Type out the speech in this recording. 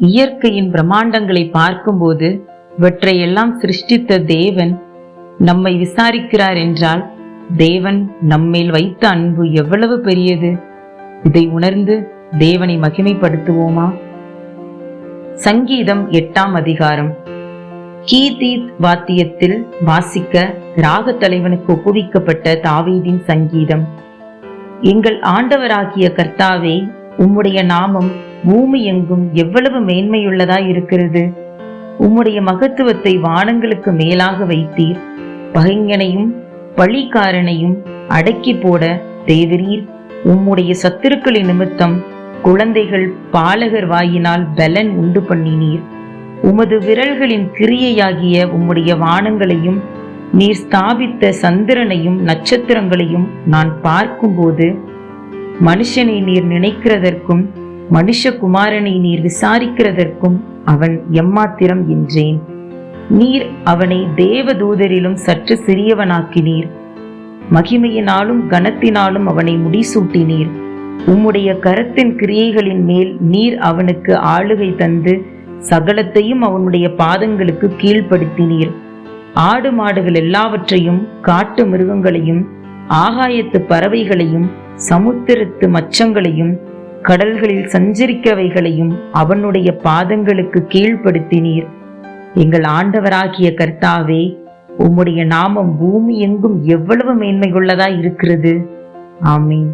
இயற்கையின் பிரம்மாண்டங்களை பார்க்கும்போது இவற்றையெல்லாம் சிருஷ்டித்த தேவன் நம்மை விசாரிக்கிறார் என்றால் தேவன் நம்மேல் வைத்த அன்பு எவ்வளவு பெரியது. இதை உணர்ந்து தேவனை மகிமைப்படுத்துவோமா? சங்கீதம் 8ஆம் அதிகாரம். கீதீத் வாத்தியத்தில் வாசிக்க ராக தலைவனுக்கு ஒப்புவிக்கப்பட்ட தாவீதின் சங்கீதம். எங்கள் ஆண்டவராகிய கர்த்தாவே, உம்முடைய நாமம் பூமி எங்கும் எவ்வளவு மேன்மையுள்ளதாய் இருக்கிறது. உம்முடைய மகத்துவத்தை வானங்களுக்கு மேலாக வைத்தீர். பகைஞனையும் பழிக்காரனையும் அடக்கி போட தேவரீர். உம்முடைய சத்துருக்களின் நிமித்தம் குழந்தைகள் பாலகர் வாயினால் பலன் உண்டு பண்ணினீர். உமது விரல்களின் கிரியையாகிய உம்முடைய வானங்களையும் நீர் ஸ்தாபித்த சந்திரனையும் நட்சத்திரங்களையும் நான் பார்க்கும்போது, மனுஷனை நீர் நினைக்கிறதற்கும் மனுஷகுமாரனை நீர் விசாரிக்கிறதற்கும் அவன் எம்மாத்திரம் என்றேன். நீர் அவனை தேவதூதரிலும் சற்று சிறியவனாக்கினீர். மகிமையினாலும் கனத்தினாலும் அவனை முடிசூட்டினீர். உம்முடைய கரத்தின் கிரியைகளின் மேல் நீர் அவனுக்கு ஆளுகை தந்து சகலத்தையும் அவனுடைய பாதங்களுக்கு கீழ்ப்படுத்தினீர். ஆடு மாடுகள் எல்லாவற்றையும், காட்டு மிருகங்களையும், ஆகாயத்து பறவைகளையும், சமுத்திரத்து மச்சங்களையும், கடல்களில் சஞ்சரிக்கவைகளையும் அவனுடைய பாதங்களுக்கு கீழ்ப்படுத்தினீர். எங்கள் ஆண்டவராகிய கர்த்தாவே, உம்முடைய நாமம் பூமி எங்கும் எவ்வளவு மேன்மை உள்ளதாய் இருக்கிறது. ஆமீன்.